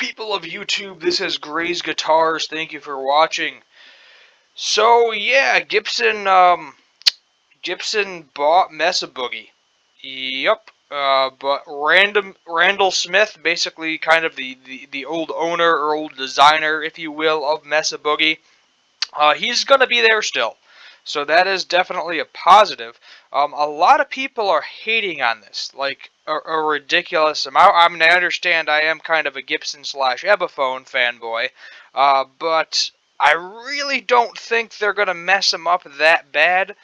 people of YouTube, this is Gray's Guitars. Thank you for watching. So yeah, Gibson bought Mesa Boogie. Yep. But Randall Smith, basically kind of the old owner or old designer, if you will, of Mesa Boogie, he's going to be there still. So that is definitely a positive. A lot of people are hating on this, like a ridiculous amount. I mean, I understand I am kind of a Gibson slash Epiphone fanboy, but I really don't think they're going to mess him up that bad.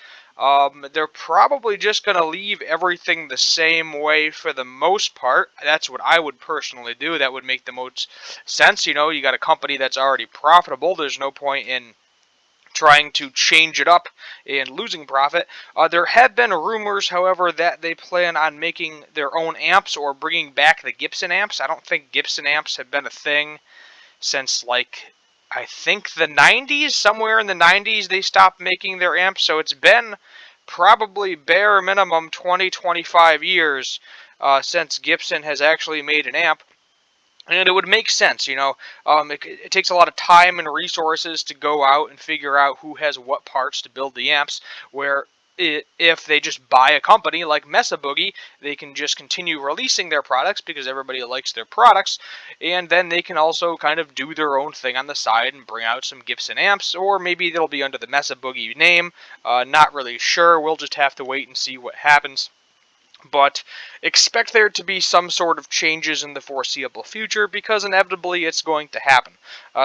They're probably just going to leave everything the same way for the most part. That's what I would personally do. That would make the most sense. You know, you got a company that's already profitable. There's no point in trying to change it up and losing profit. There have been rumors, however, that they plan on making their own amps or bringing back the Gibson amps. I don't think Gibson amps have been a thing since, like, I think the 90s. Somewhere in the 90s they stopped making their amps, so it's been probably bare minimum 20-25 years since Gibson has actually made an amp. And it would make sense, you know. It takes a lot of time and resources to go out and figure out who has what parts to build the amps, where if they just buy a company like Mesa Boogie, they can just continue releasing their products because everybody likes their products, and then they can also kind of do their own thing on the side and bring out some Gibson amps, or maybe it'll be under the Mesa Boogie name. Not really sure. We'll just have to wait and see what happens. But expect there to be some sort of changes in the foreseeable future because inevitably it's going to happen.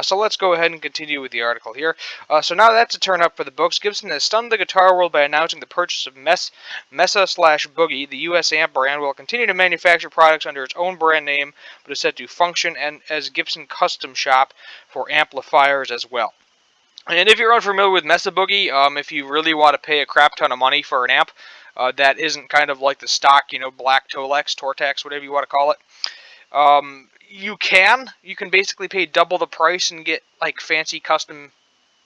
So let's go ahead and continue with the article here. So now that's a turn up for the books. Gibson has stunned the guitar world by announcing the purchase of Mesa/Boogie. The US amp brand will continue to manufacture products under its own brand name, but is set to function as Gibson Custom Shop for amplifiers as well. And if you're unfamiliar with Mesa Boogie, if you really want to pay a crap ton of money for an amp that isn't kind of like the stock, you know, black Tolex, Tortex, whatever you want to call it, you can basically pay double the price and get like fancy custom,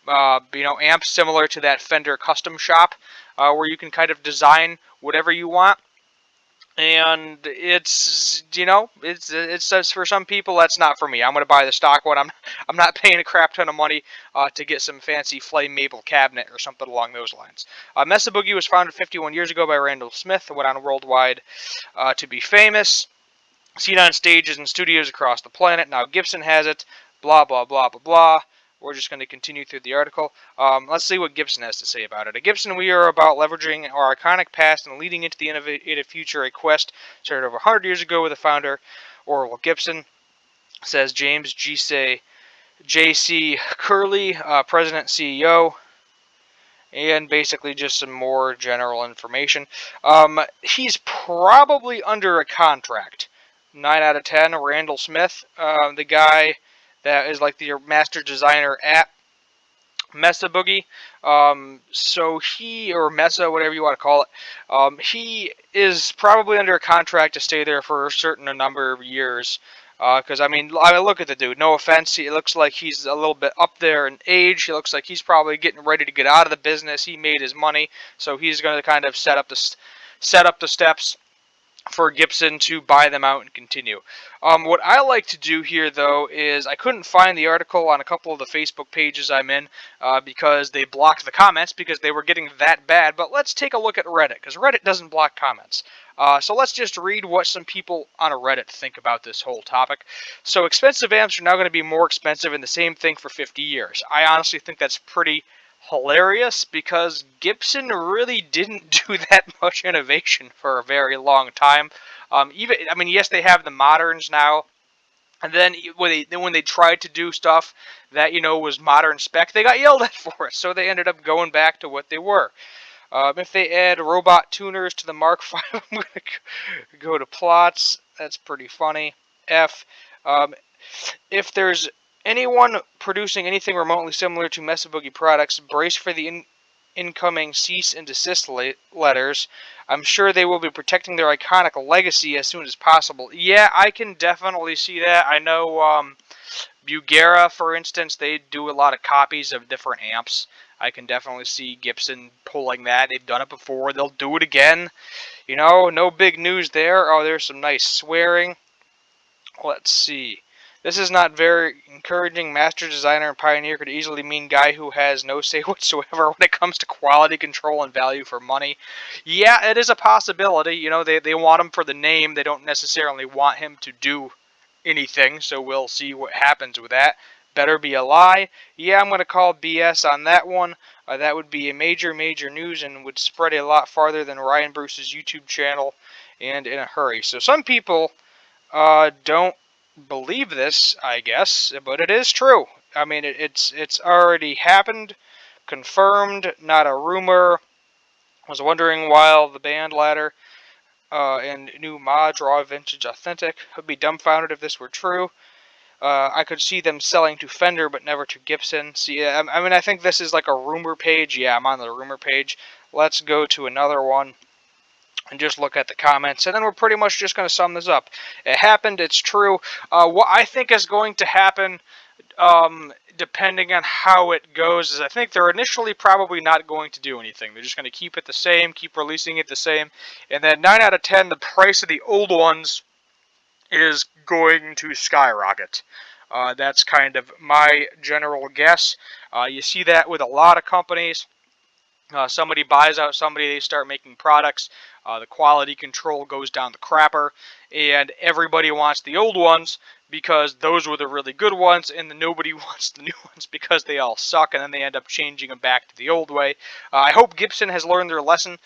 amps similar to that Fender Custom Shop, where you can kind of design whatever you want. And it's for some people. That's not for me. I'm gonna buy the stock one. I'm not paying a crap ton of money to get some fancy flame maple cabinet or something along those lines. Mesa Boogie was founded 51 years ago by Randall Smith and went on worldwide to be famous, seen on stages and studios across the planet. Now Gibson has it. Blah blah blah blah blah. We're just going to continue through the article. Let's see what Gibson has to say about it. At Gibson, we are about leveraging our iconic past and leading into the innovative future. A quest started over 100 years ago with the founder, Orville Gibson, says James J.C. Curley, President CEO, and basically just some more general information. He's probably under a contract. 9 out of 10, Randall Smith, the guy that is like the master designer at Mesa Boogie. So he, or Mesa, whatever you want to call it, he is probably under a contract to stay there for a certain number of years. Because, I mean, look at the dude. No offense. He looks like he's a little bit up there in age. He looks like he's probably getting ready to get out of the business. He made his money, so he's going to kind of set up the steps for Gibson to buy them out and continue. What I like to do here, though, is I couldn't find the article on a couple of the Facebook pages I'm in because they blocked the comments because they were getting that bad. But let's take a look at Reddit, because Reddit doesn't block comments. So let's just read what some people on a Reddit think about this whole topic. So expensive amps are now going to be more expensive, and the same thing for 50 years. I honestly think that's pretty hilarious because Gibson really didn't do that much innovation for a very long time. Yes, they have the moderns now, and then when they tried to do stuff that was modern spec, they got yelled at for it. So they ended up going back to what they were. If they add robot tuners to the Mark V, I'm gonna go to plots. That's pretty funny. If there's anyone producing anything remotely similar to Mesa Boogie products, brace for the incoming cease and desist letters. I'm sure they will be protecting their iconic legacy as soon as possible. Yeah, I can definitely see that. I know Bugera, for instance, they do a lot of copies of different amps. I can definitely see Gibson pulling that. They've done it before. They'll do it again. No big news there. Oh, there's some nice swearing. Let's see. This is not very encouraging. Master designer and pioneer could easily mean guy who has no say whatsoever when it comes to quality control and value for money. Yeah, it is a possibility. You know, they want him for the name. They don't necessarily want him to do anything, so we'll see what happens with that. Better be a lie. Yeah, I'm going to call BS on that one. That would be a major news and would spread a lot farther than Ryan Bruce's YouTube channel and in a hurry. So some people don't believe this, I guess, but it is true. I mean, it's already happened, confirmed, not a rumor. I was wondering while the band ladder and new mods raw vintage authentic. I'd be dumbfounded if this were true. I could see them selling to Fender, but never to Gibson. See, I mean, I think this is like a rumor page. Yeah, I'm on the rumor page. Let's go to another one and just look at the comments, and then we're pretty much just going to sum this up. It happened, it's true. What I think is going to happen, depending on how it goes, is I think they're initially probably not going to do anything. They're just going to keep it the same, keep releasing it the same, and then 9 out of 10, the price of the old ones is going to skyrocket. That's kind of my general guess. You see that with a lot of companies. Somebody buys out somebody, they start making products, the quality control goes down the crapper, and everybody wants the old ones because those were the really good ones, and nobody wants the new ones because they all suck, and then they end up changing them back to the old way. I hope Gibson has learned their lesson,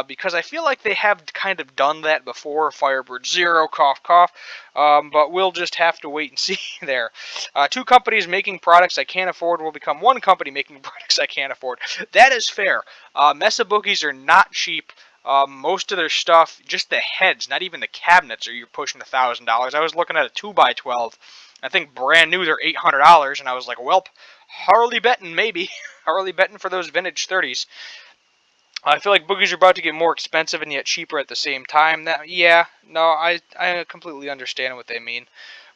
because I feel like they have kind of done that before. Firebird Zero, cough, cough, but we'll just have to wait and see there. Two companies making products I can't afford will become one company making products I can't afford. That is fair. Mesa Boogies are not cheap. Most of their stuff, just the heads, not even the cabinets, are you're pushing $1,000. I was looking at a 2x12. I think brand new they're $800, and I was like, welp, Harley betting maybe. Harley betting for those vintage 30s. I feel like boogies are about to get more expensive and yet cheaper at the same time. Yeah, no, I completely understand what they mean.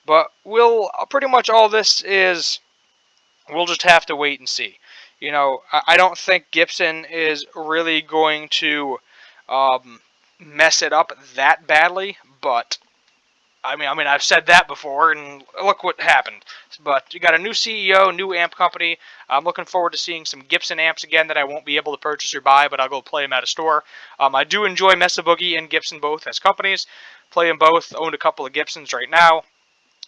But we'll pretty much all this is, we'll just have to wait and see. You know, I don't think Gibson is really going to mess it up that badly, but I mean, I've said that before, and look what happened. But you got a new CEO, new amp company. I'm looking forward to seeing some Gibson amps again that I won't be able to purchase or buy, but I'll go play them at a store. I do enjoy Mesa Boogie and Gibson both as companies. Play them both. Owned a couple of Gibsons right now.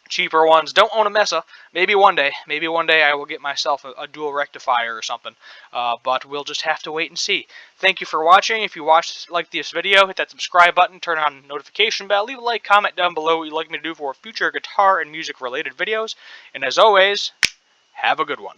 Cheaper ones. Don't own a Mesa. Maybe one day. Maybe one day I will get myself a dual rectifier or something. But we'll just have to wait and see. Thank you for watching. If you like this video, hit that subscribe button, turn on the notification bell, leave a like, comment down below what you'd like me to do for future guitar and music related videos. And as always, have a good one.